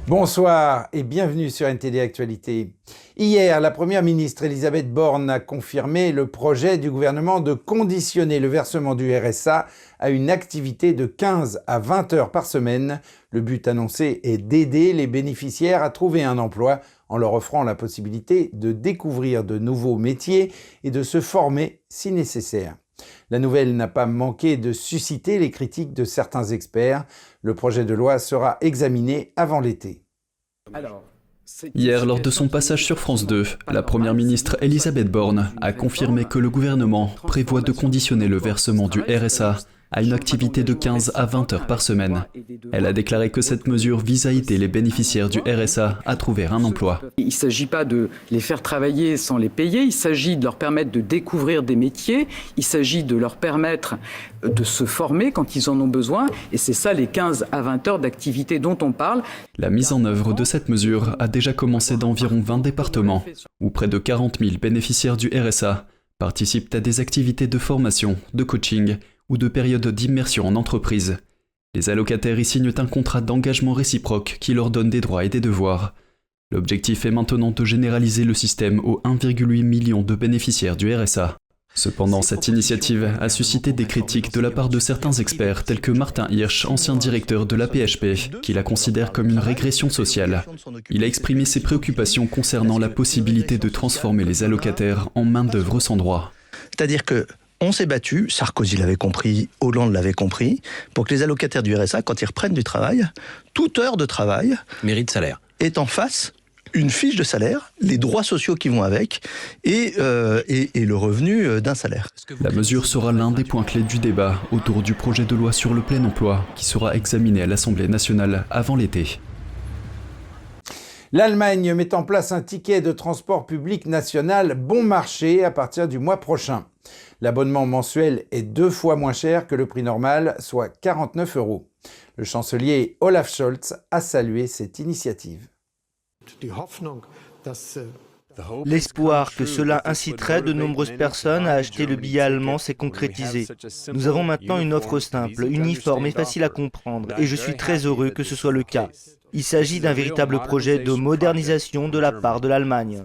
Bonsoir et bienvenue sur NTD Actualité. Hier, la Première ministre Elisabeth Borne a confirmé le projet du gouvernement de conditionner le versement du RSA à une activité de 15 à 20 heures par semaine. Le but annoncé est d'aider les bénéficiaires à trouver un emploi en leur offrant la possibilité de découvrir de nouveaux métiers et de se former si nécessaire. La nouvelle n'a pas manqué de susciter les critiques de certains experts. Le projet de loi sera examiné avant l'été. Hier, lors de son passage sur France 2, la Première ministre Elisabeth Borne a confirmé que le gouvernement prévoit de conditionner le versement du RSA à une activité de 15 à 20 heures par semaine. Elle a déclaré que cette mesure vise à aider les bénéficiaires du RSA à trouver un emploi. Il ne s'agit pas de les faire travailler sans les payer, il s'agit de leur permettre de découvrir des métiers, il s'agit de leur permettre de se former quand ils en ont besoin, et c'est ça les 15 à 20 heures d'activité dont on parle. La mise en œuvre de cette mesure a déjà commencé dans environ 20 départements, où près de 40 000 bénéficiaires du RSA participent à des activités de formation, de coaching ou de périodes d'immersion en entreprise. Les allocataires y signent un contrat d'engagement réciproque qui leur donne des droits et des devoirs. L'objectif est maintenant de généraliser le système aux 1,8 million de bénéficiaires du RSA. Cependant, cette initiative a suscité des critiques de la part de certains experts tels que Martin Hirsch, ancien directeur de l'AP-HP, qui la considère comme une régression sociale. Il a exprimé ses préoccupations concernant la possibilité de transformer les allocataires en main-d'œuvre sans droit. C'est-à-dire que on s'est battu, Sarkozy l'avait compris, Hollande l'avait compris, pour que les allocataires du RSA, quand ils reprennent du travail, toute heure de travail mérite salaire. Est en face une fiche de salaire, les droits sociaux qui vont avec et le revenu d'un salaire. La mesure sera l'un des points clés du débat autour du projet de loi sur le plein emploi qui sera examiné à l'Assemblée nationale avant l'été. L'Allemagne met en place un ticket de transport public national bon marché à partir du mois prochain. L'abonnement mensuel est 2 fois moins cher que le prix normal, soit 49 €. Le chancelier Olaf Scholz a salué cette initiative. L'espoir que cela inciterait de nombreuses personnes à acheter le billet allemand s'est concrétisé. Nous avons maintenant une offre simple, uniforme et facile à comprendre, et je suis très heureux que ce soit le cas. Il s'agit d'un véritable projet de modernisation de la part de l'Allemagne.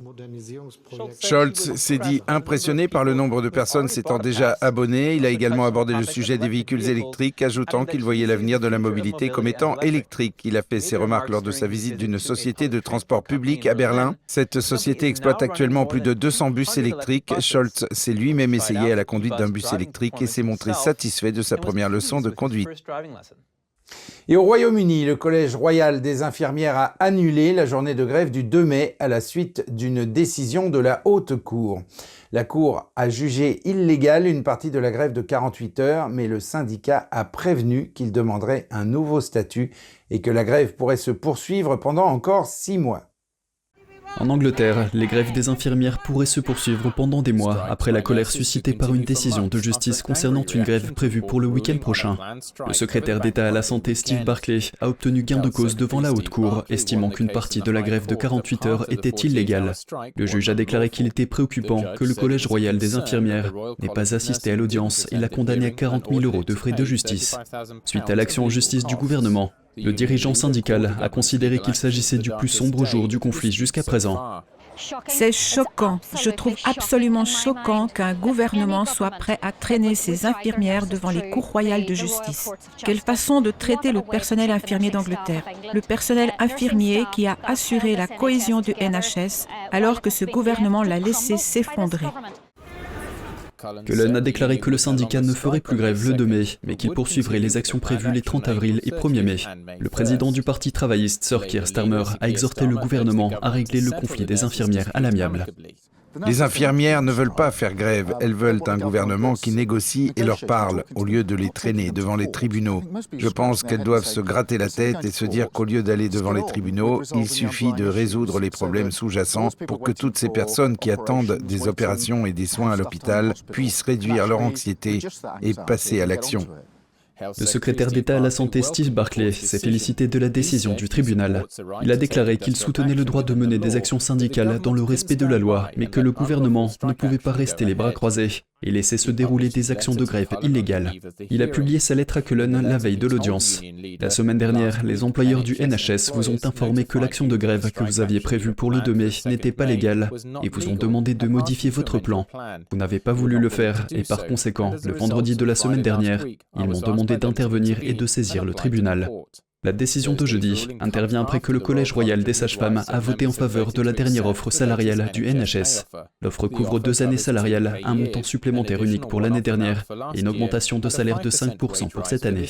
Scholz s'est dit impressionné par le nombre de personnes s'étant déjà abonnées. Il a également abordé le sujet des véhicules électriques, ajoutant qu'il voyait l'avenir de la mobilité comme étant électrique. Il a fait ces remarques lors de sa visite d'une société de transport public à Berlin. Cette société exploite actuellement plus de 200 bus électriques. Scholz s'est lui-même essayé à la conduite d'un bus électrique et s'est montré satisfait de sa première leçon de conduite. Et au Royaume-Uni, le Collège royal des infirmières a annulé la journée de grève du 2 mai à la suite d'une décision de la Haute Cour. La Cour a jugé illégale une partie de la grève de 48 heures, mais le syndicat a prévenu qu'il demanderait un nouveau statut et que la grève pourrait se poursuivre pendant encore 6 mois. En Angleterre, les grèves des infirmières pourraient se poursuivre pendant des mois après la colère suscitée par une décision de justice concernant une grève prévue pour le week-end prochain. Le secrétaire d'État à la santé Steve Barclay a obtenu gain de cause devant la Haute Cour, estimant qu'une partie de la grève de 48 heures était illégale. Le juge a déclaré qu'il était préoccupant que le Collège royal des infirmières n'ait pas assisté à l'audience et l'a condamné à 40 000 € de frais de justice. Suite à l'action en justice du gouvernement, le dirigeant syndical a considéré qu'il s'agissait du plus sombre jour du conflit jusqu'à présent. C'est choquant. Je trouve absolument choquant qu'un gouvernement soit prêt à traîner ses infirmières devant les cours royales de justice. Quelle façon de traiter le personnel infirmier d'Angleterre. Le personnel infirmier qui a assuré la cohésion du NHS alors que ce gouvernement l'a laissé s'effondrer. Cullen a déclaré que le syndicat ne ferait plus grève le 2 mai, mais qu'il poursuivrait les actions prévues les 30 avril et 1er mai. Le président du Parti travailliste, Sir Keir Starmer, a exhorté le gouvernement à régler le conflit des infirmières à l'amiable. Les infirmières ne veulent pas faire grève, elles veulent un gouvernement qui négocie et leur parle, au lieu de les traîner devant les tribunaux. Je pense qu'elles doivent se gratter la tête et se dire qu'au lieu d'aller devant les tribunaux, il suffit de résoudre les problèmes sous-jacents pour que toutes ces personnes qui attendent des opérations et des soins à l'hôpital puissent réduire leur anxiété et passer à l'action. Le secrétaire d'État à la santé Steve Barclay s'est félicité de la décision du tribunal. Il a déclaré qu'il soutenait le droit de mener des actions syndicales dans le respect de la loi, mais que le gouvernement ne pouvait pas rester les bras croisés. et laisser se dérouler des actions de grève illégales. Il a publié sa lettre à Cullen la veille de l'audience. La semaine dernière, les employeurs du NHS vous ont informé que l'action de grève que vous aviez prévue pour le 2 mai n'était pas légale et vous ont demandé de modifier votre plan. Vous n'avez pas voulu le faire et par conséquent, le vendredi de la semaine dernière, ils m'ont demandé d'intervenir et de saisir le tribunal. La décision de jeudi intervient après que le Collège royal des sages-femmes a voté en faveur de la dernière offre salariale du NHS. L'offre couvre 2 années salariales, un montant supplémentaire unique pour l'année dernière et une augmentation de salaire de 5% pour cette année.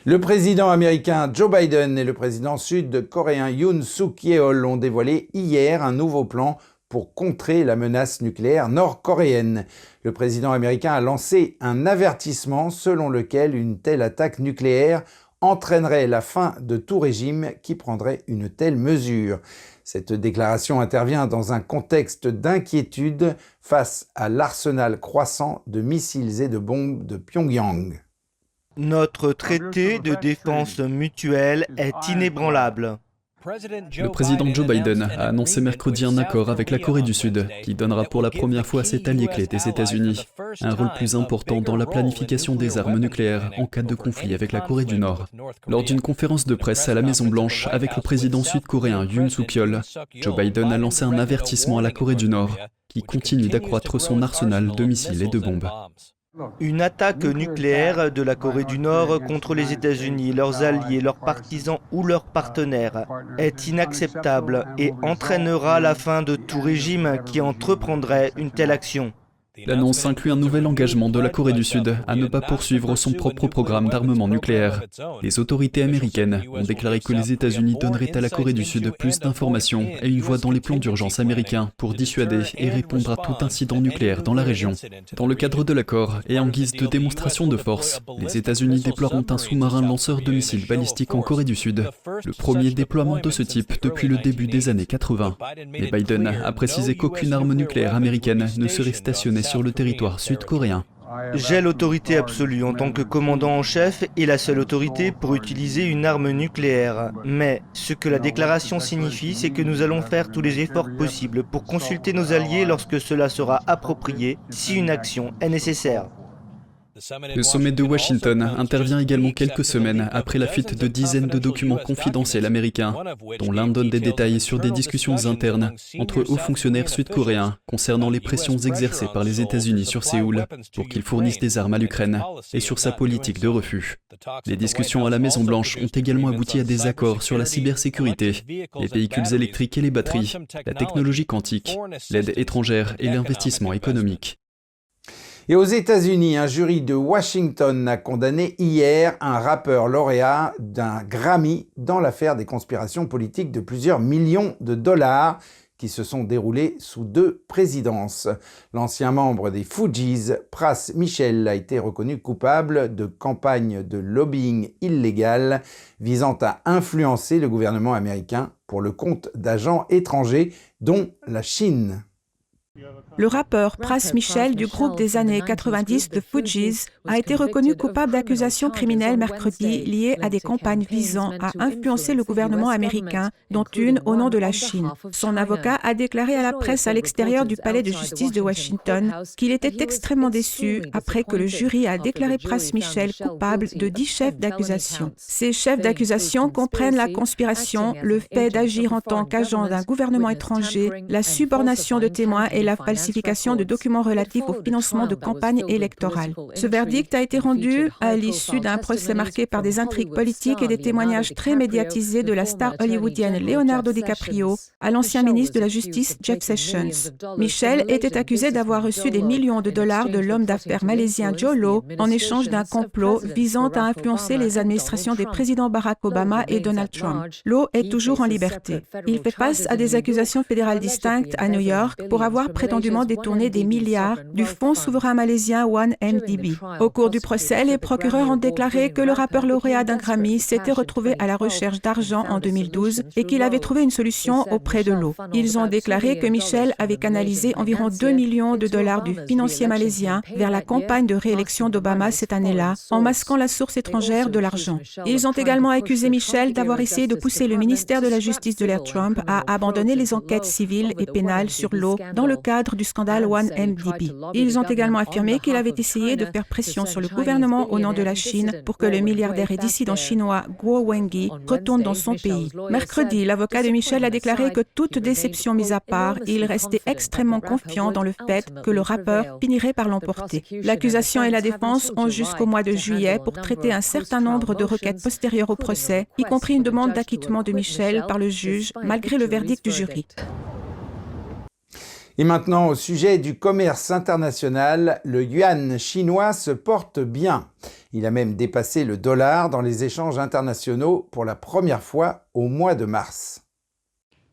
Le président américain Joe Biden et le président sud-coréen Yoon Suk-yeol ont dévoilé hier un nouveau plan pour contrer la menace nucléaire nord-coréenne. Le président américain a lancé un avertissement selon lequel une telle attaque nucléaire entraînerait la fin de tout régime qui prendrait une telle mesure. Cette déclaration intervient dans un contexte d'inquiétude face à l'arsenal croissant de missiles et de bombes de Pyongyang. Notre traité de défense mutuelle est inébranlable. Le président Joe Biden a annoncé mercredi un accord avec la Corée du Sud qui donnera pour la première fois à cet allié clé des États-Unis un rôle plus important dans la planification des armes nucléaires en cas de conflit avec la Corée du Nord. Lors d'une conférence de presse à la Maison-Blanche avec le président sud-coréen Yoon Suk-yeol, Joe Biden a lancé un avertissement à la Corée du Nord qui continue d'accroître son arsenal de missiles et de bombes. Une attaque nucléaire de la Corée du Nord contre les États-Unis, leurs alliés, leurs partisans ou leurs partenaires est inacceptable et entraînera la fin de tout régime qui entreprendrait une telle action. L'annonce inclut un nouvel engagement de la Corée du Sud à ne pas poursuivre son propre programme d'armement nucléaire. Les autorités américaines ont déclaré que les États-Unis donneraient à la Corée du Sud plus d'informations et une voix dans les plans d'urgence américains pour dissuader et répondre à tout incident nucléaire dans la région. Dans le cadre de l'accord et en guise de démonstration de force, les États-Unis déploieront un sous-marin lanceur de missiles balistiques en Corée du Sud, le premier déploiement de ce type depuis le début des années 80. Mais Biden a précisé qu'aucune arme nucléaire américaine ne serait stationnée sur le territoire sud-coréen. J'ai l'autorité absolue en tant que commandant en chef et la seule autorité pour utiliser une arme nucléaire. Mais ce que la déclaration signifie, c'est que nous allons faire tous les efforts possibles pour consulter nos alliés lorsque cela sera approprié, si une action est nécessaire. Le sommet de Washington intervient également quelques semaines après la fuite de dizaines de documents confidentiels américains, dont l'un donne des détails sur des discussions internes entre hauts fonctionnaires sud-coréens concernant les pressions exercées par les États-Unis sur Séoul pour qu'ils fournissent des armes à l'Ukraine et sur sa politique de refus. Les discussions à la Maison-Blanche ont également abouti à des accords sur la cybersécurité, les véhicules électriques et les batteries, la technologie quantique, l'aide étrangère et l'investissement économique. Et aux États-Unis, un jury de Washington a condamné hier un rappeur lauréat d'un Grammy dans l'affaire des conspirations politiques de plusieurs millions de dollars qui se sont déroulées sous 2 présidences. L'ancien membre des Fugees, Pras Michel, a été reconnu coupable de campagne de lobbying illégal visant à influencer le gouvernement américain pour le compte d'agents étrangers, dont la Chine. Le rappeur Pras Michel du groupe des années 90 de Fugees a été reconnu coupable d'accusations criminelles mercredi liées à des campagnes visant à influencer le gouvernement américain, dont une au nom de la Chine. Son avocat a déclaré à la presse à l'extérieur du palais de justice de Washington qu'il était extrêmement déçu après que le jury a déclaré Pras Michel coupable de 10 chefs d'accusation. Ces chefs d'accusation comprennent la conspiration, le fait d'agir en tant qu'agent d'un gouvernement étranger, la subornation de témoins et la falsification de documents relatifs au financement de campagnes électorales. Ce verdict a été rendu à l'issue d'un procès marqué par des intrigues politiques et des témoignages très médiatisés de la star hollywoodienne Leonardo DiCaprio à l'ancien ministre de la Justice Jeff Sessions. Michel était accusé d'avoir reçu des millions de dollars de l'homme d'affaires malaisien Joe Low en échange d'un complot visant à influencer les administrations des présidents Barack Obama et Donald Trump. Low est toujours en liberté. Il fait face à des accusations fédérales distinctes à New York pour avoir prétendument détourné des milliards du fonds souverain malaisien 1MDB. Au cours du procès, les procureurs ont déclaré que le rappeur lauréat d'un Grammy s'était retrouvé à la recherche d'argent en 2012 et qu'il avait trouvé une solution auprès de Low. Ils ont déclaré que Michel avait canalisé environ 2 millions de dollars du financier malaisien vers la campagne de réélection d'Obama cette année-là, en masquant la source étrangère de l'argent. Ils ont également accusé Michel d'avoir essayé de pousser le ministère de la Justice de l'ère Trump à abandonner les enquêtes civiles et pénales sur Low dans le cadre du scandale 1MDB. Ils ont également affirmé qu'il avait essayé de faire pression sur le gouvernement au nom de la Chine pour que le milliardaire et dissident chinois Guo Wengui retourne dans son pays. Mercredi, l'avocat de Michel a déclaré que toute déception mise à part, il restait extrêmement confiant dans le fait que le rappeur finirait par l'emporter. L'accusation et la défense ont jusqu'au mois de juillet pour traiter un certain nombre de requêtes postérieures au procès, y compris une demande d'acquittement de Michel par le juge, malgré le verdict du jury. Et maintenant, au sujet du commerce international, le yuan chinois se porte bien. Il a même dépassé le dollar dans les échanges internationaux pour la première fois au mois de mars.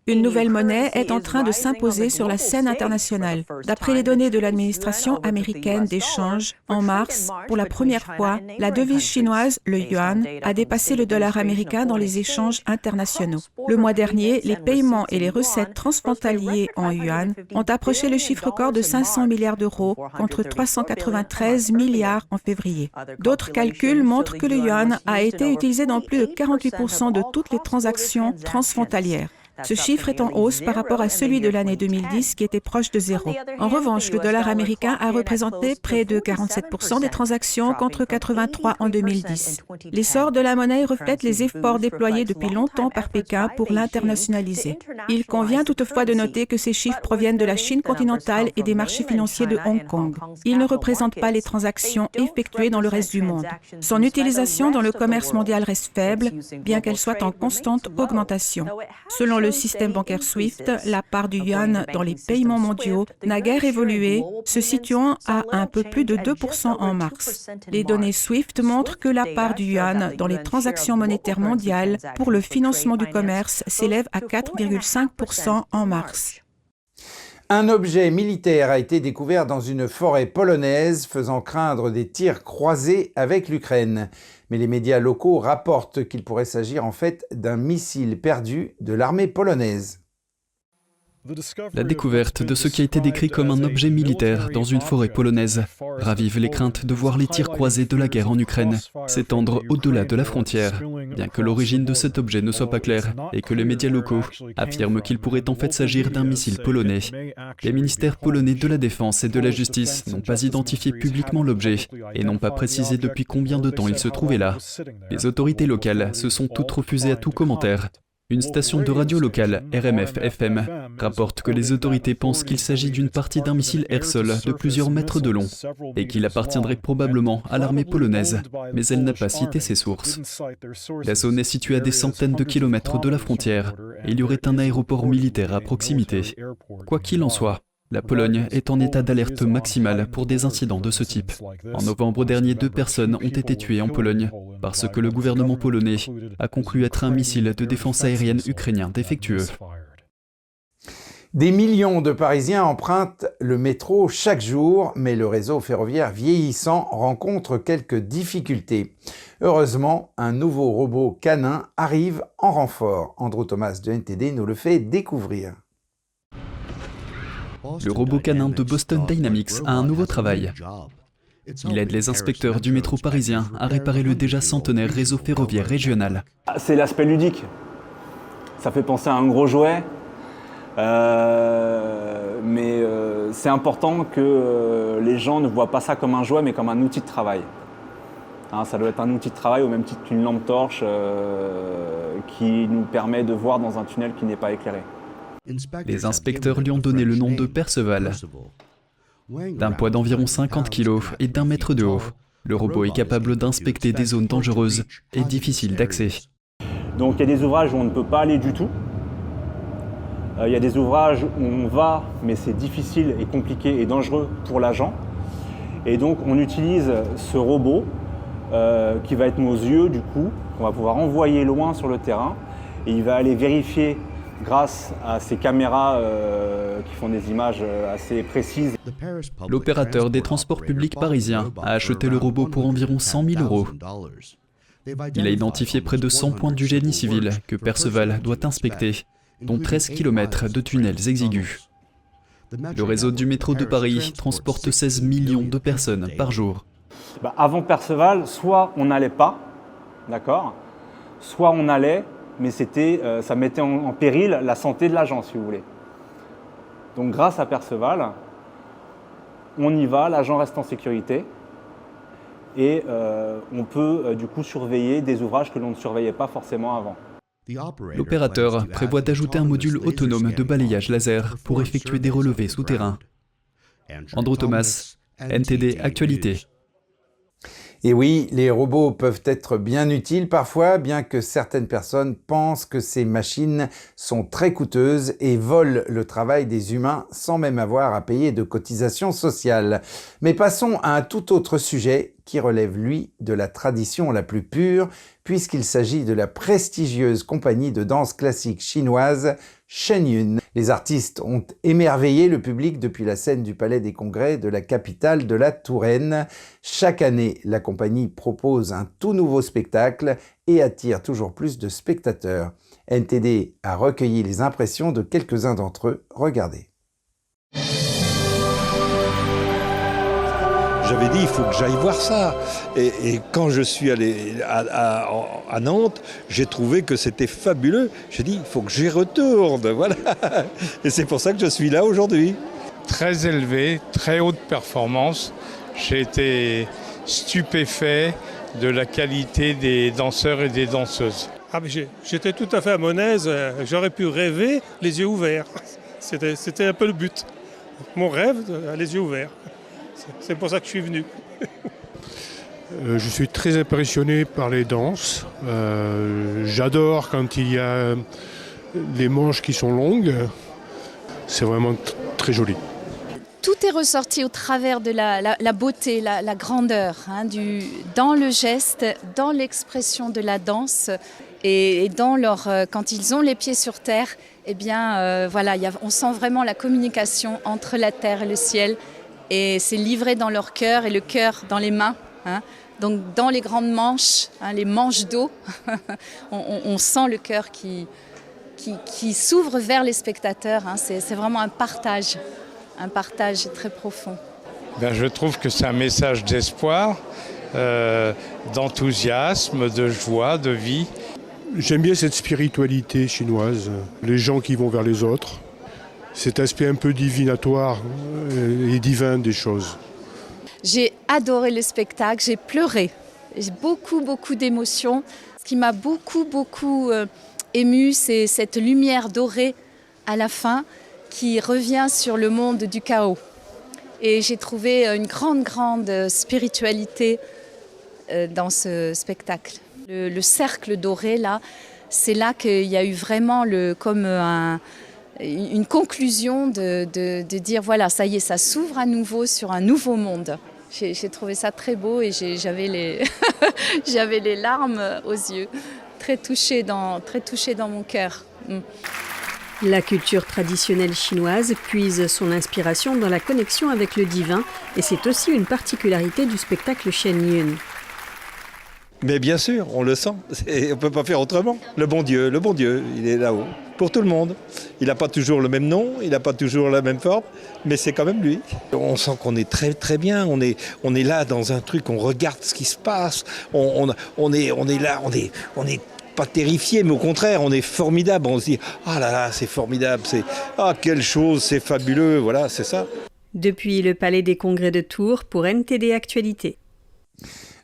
Une nouvelle monnaie est en train de s'imposer sur la scène internationale. D'après les données de l'administration américaine d'échange, en mars, pour la première fois, la devise chinoise, le yuan, a dépassé le dollar américain dans les échanges internationaux. Le mois dernier, les paiements et les recettes transfrontaliers en yuan ont approché le chiffre record de 500 milliards d'euros contre 393 milliards en février. D'autres calculs montrent que le yuan a été utilisé dans plus de 48% de toutes les transactions transfrontalières. Ce chiffre est en hausse par rapport à celui de l'année 2010 qui était proche de zéro. En revanche, le dollar américain a représenté près de 47% des transactions contre 83% en 2010. L'essor de la monnaie reflète les efforts déployés depuis longtemps par Pékin pour l'internationaliser. Il convient toutefois de noter que ces chiffres proviennent de la Chine continentale et des marchés financiers de Hong Kong. Ils ne représentent pas les transactions effectuées dans le reste du monde. Son utilisation dans le commerce mondial reste faible, bien qu'elle soit en constante augmentation. Selon le système bancaire SWIFT, la part du yuan dans les paiements mondiaux n'a guère évolué, se situant à un peu plus de 2% en mars. Les données SWIFT montrent que la part du yuan dans les transactions monétaires mondiales pour le financement du commerce s'élève à 4,5% en mars. Un objet militaire a été découvert dans une forêt polonaise, faisant craindre des tirs croisés avec l'Ukraine. Mais les médias locaux rapportent qu'il pourrait s'agir en fait d'un missile perdu de l'armée polonaise. La découverte de ce qui a été décrit comme un objet militaire dans une forêt polonaise ravive les craintes de voir les tirs croisés de la guerre en Ukraine s'étendre au-delà de la frontière, bien que l'origine de cet objet ne soit pas claire et que les médias locaux affirment qu'il pourrait en fait s'agir d'un missile polonais. Les ministères polonais de la Défense et de la Justice n'ont pas identifié publiquement l'objet et n'ont pas précisé depuis combien de temps il se trouvait là. Les autorités locales se sont toutes refusées à tout commentaire. Une station de radio locale, RMF-FM, rapporte que les autorités pensent qu'il s'agit d'une partie d'un missile air-sol de plusieurs mètres de long et qu'il appartiendrait probablement à l'armée polonaise, mais elle n'a pas cité ses sources. La zone est située à des centaines de kilomètres de la frontière et il y aurait un aéroport militaire à proximité. Quoi qu'il en soit, la Pologne est en état d'alerte maximale pour des incidents de ce type. En novembre dernier, 2 personnes ont été tuées en Pologne parce que le gouvernement polonais a conclu être un missile de défense aérienne ukrainien défectueux. Des millions de Parisiens empruntent le métro chaque jour, mais le réseau ferroviaire vieillissant rencontre quelques difficultés. Heureusement, un nouveau robot canin arrive en renfort. Andrew Thomas de NTD nous le fait découvrir. Le robot canin de Boston Dynamics a un nouveau travail. Il aide les inspecteurs du métro parisien à réparer le déjà centenaire réseau ferroviaire régional. C'est l'aspect ludique. Ça fait penser à un gros jouet, mais c'est important que les gens ne voient pas ça comme un jouet, mais comme un outil de travail. Ça doit être un outil de travail au même titre qu'une lampe torche qui nous permet de voir dans un tunnel qui n'est pas éclairé. Les inspecteurs lui ont donné le nom de Perceval. D'un poids d'environ 50 kg et d'1 mètre de haut, le robot est capable d'inspecter des zones dangereuses et difficiles d'accès. Donc il y a des ouvrages où on ne peut pas aller du tout. Il y a des ouvrages où on va, mais c'est difficile et compliqué et dangereux pour l'agent. Et donc on utilise ce robot qui va être nos yeux du coup, qu'on va pouvoir envoyer loin sur le terrain. Et il va aller vérifier grâce à ces caméras qui font des images assez précises. L'opérateur des transports publics parisiens a acheté le robot pour environ 100 000 €. Il a identifié près de 100 points du génie civil que Perceval doit inspecter, dont 13 km de tunnels exigus. Le réseau du métro de Paris transporte 16 millions de personnes par jour. Avant Perceval, soit on n'allait pas, d'accord, soit on allait, mais ça mettait en péril la santé de l'agent, si vous voulez. Donc grâce à Perceval, on y va, l'agent reste en sécurité et on peut du coup surveiller des ouvrages que l'on ne surveillait pas forcément avant. L'opérateur prévoit d'ajouter un module autonome de balayage laser pour effectuer des relevés souterrains. Andrew Thomas, NTD Actualité. Et oui, les robots peuvent être bien utiles parfois, bien que certaines personnes pensent que ces machines sont très coûteuses et volent le travail des humains sans même avoir à payer de cotisations sociales. Mais passons à un tout autre sujet qui relève, lui, de la tradition la plus pure, puisqu'il s'agit de la prestigieuse compagnie de danse classique chinoise Shen Yun. Les artistes ont émerveillé le public depuis la scène du Palais des Congrès de la capitale de la Touraine. Chaque année, la compagnie propose un tout nouveau spectacle et attire toujours plus de spectateurs. NTD a recueilli les impressions de quelques-uns d'entre eux. Regardez. J'avais dit, il faut que j'aille voir ça. Et quand je suis allé à Nantes, j'ai trouvé que c'était fabuleux. J'ai dit, il faut que j'y retourne. Voilà. Et c'est pour ça que je suis là aujourd'hui. Très élevé, très haute performance. J'ai été stupéfait de la qualité des danseurs et des danseuses. Ah, mais j'étais tout à fait à mon aise. J'aurais pu rêver les yeux ouverts. C'était un peu le but. Mon rêve, les yeux ouverts. C'est pour ça que je suis venu. Je suis très impressionné par les danses. J'adore quand il y a les manches qui sont longues. C'est vraiment très joli. Tout est ressorti au travers de la beauté, la grandeur, dans le geste, dans l'expression de la danse et dans quand ils ont les pieds sur terre, eh bien, on sent vraiment la communication entre la terre et le ciel. Et c'est livré dans leur cœur et le cœur dans les mains. Donc dans les grandes manches, les manches d'eau, on sent le cœur qui s'ouvre vers les spectateurs. C'est vraiment un partage très profond. Je trouve que c'est un message d'espoir, d'enthousiasme, de joie, de vie. J'aime bien cette spiritualité chinoise, les gens qui vont vers les autres. Cet aspect un peu divinatoire et divin des choses. J'ai adoré le spectacle, j'ai pleuré. J'ai beaucoup d'émotions. Ce qui m'a beaucoup ému, c'est cette lumière dorée à la fin qui revient sur le monde du chaos. Et j'ai trouvé une grande spiritualité dans ce spectacle. Le cercle doré, là, c'est là qu'il y a eu vraiment une conclusion de dire voilà, ça y est, ça s'ouvre à nouveau sur un nouveau monde. J'ai trouvé ça très beau et j'avais les larmes aux yeux, très touchée dans mon cœur. La culture traditionnelle chinoise puise son inspiration dans la connexion avec le divin et c'est aussi une particularité du spectacle Shen Yun. Mais bien sûr, on le sent. On ne peut pas faire autrement. Le bon Dieu, il est là-haut. Pour tout le monde. Il n'a pas toujours le même nom, il n'a pas toujours la même forme, mais c'est quand même lui. On sent qu'on est très très bien, on est là dans un truc, on regarde ce qui se passe, on est là, on est pas terrifié, mais au contraire, on est formidable. On se dit, ah là là, c'est formidable, quelle chose, c'est fabuleux, voilà, c'est ça. Depuis le Palais des Congrès de Tours pour NTD Actualité.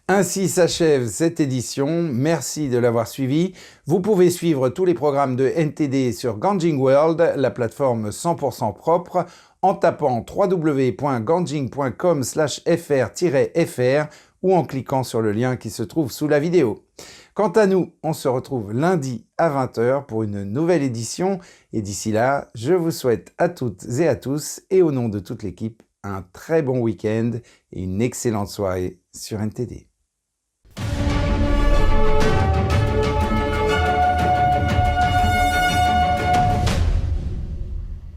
Ainsi s'achève cette édition. Merci de l'avoir suivi. Vous pouvez suivre tous les programmes de NTD sur Ganjing World, la plateforme 100% propre, en tapant www.ganjing.com/fr-fr ou en cliquant sur le lien qui se trouve sous la vidéo. Quant à nous, on se retrouve lundi à 20h pour une nouvelle édition. Et d'ici là, je vous souhaite à toutes et à tous, et au nom de toute l'équipe, un très bon week-end et une excellente soirée sur NTD.